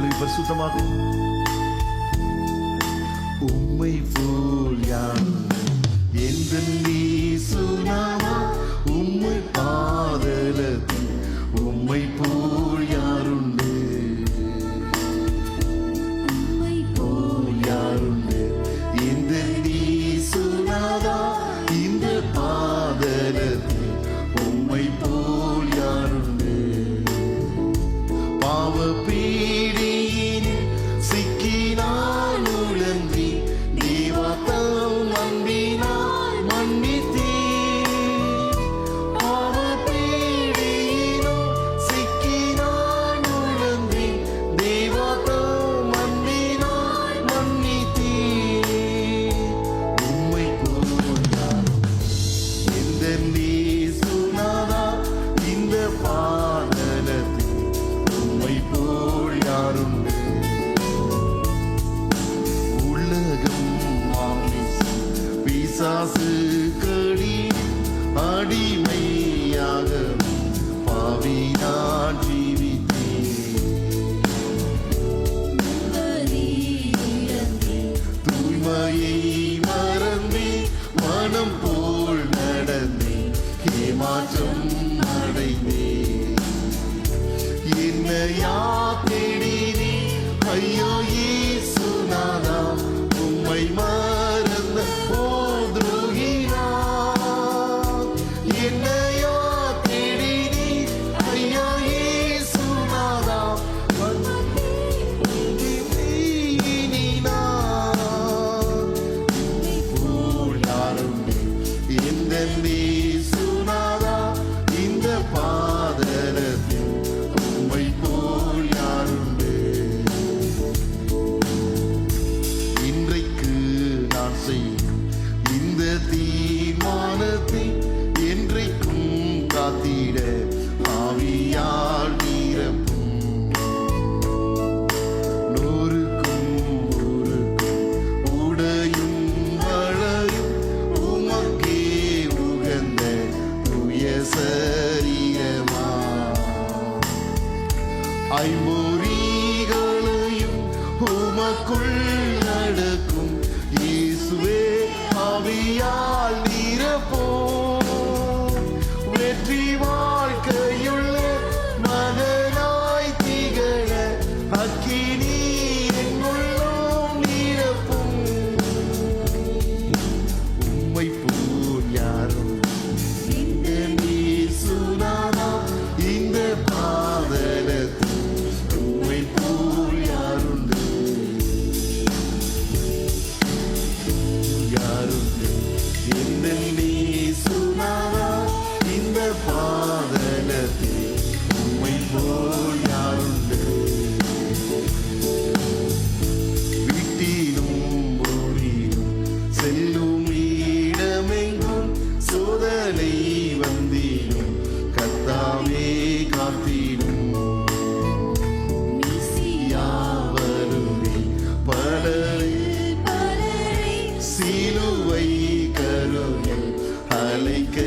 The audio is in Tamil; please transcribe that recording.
கர்த்தரை பரிசுத்தமாக உம்மை போல் யார் எந்த நீசுனாமா உம்மை பாதலத்தில் உம்மை போல் யாருண்டு உம்மை போல் யாருண்டு இந்த நீசுனாதா இந்த பாதலத்தில் உம்மை போல் யாருண்டு பாவ பீடியின் சிக்கினால் உழந்தி தேவத்தால் அன்பினால் மன்னித்தீ பாவ பீடியினோ சிக்கினால் உழந்தி தேவத்தால் அன்பினால் மன்னித்தீ உம்மை போல் யாரும் எந்த நீசுனாதா இந்த பாதலத்தில் உம்மை போல் யாருண்டு உலகம் மாமிசம் பிசாசு கடி அடிமையாக பாவினான் தூய்மையை மறந்தே மனம் போல் நடந்தே ஏமாற்றம் அடைந்தே என்னையா தேடினே ஐயோ இயேசுநாதா உம்மை மறந்த ஓ துரோகினா என்னையா தேடினே ஐயோ இயேசுநாதா போல் யாருண்டு எந்த இயேசுநாதா இந்த பாதலத்தில் உம்மை போல் யாருண்டு இன்றைக்கு நான் செய்யும் இந்த தீர்மானத்தை என்றைக்கும் காத்திட ஆவியால் நிரப்பும் நூறுக்கும் ஊருக்கும் உடையும் வளையும் உமக்கே உகந்த தூய சரீரமா ஐம்பொறிகளையும் உமக்குள் நடக்கும் இயேசுவே ஆவியால் நிரப்போம் வெற்றி வாழ்க்கையுள்ள மகனாய் திகழ அக்கினி எங்குள்ளோம் நிரப்பும் உம்மை போல் யாரும் இந்த நீசுநாதா இந்த பாதலத்தில் உம்மை போல் யாருண்டு யாருண்டு எந்த நீசுநாதா இந்த பாதலத்தில் உம்மை போல் யாருண்டு வீட்டிலும் ஊரிலும் செல்லும் இடமெங்கும் சோதனை வந்திடும் கர்த்தாவே காத்திடும் யாவருமே பலரை சிலுவை கருணை அழைக்க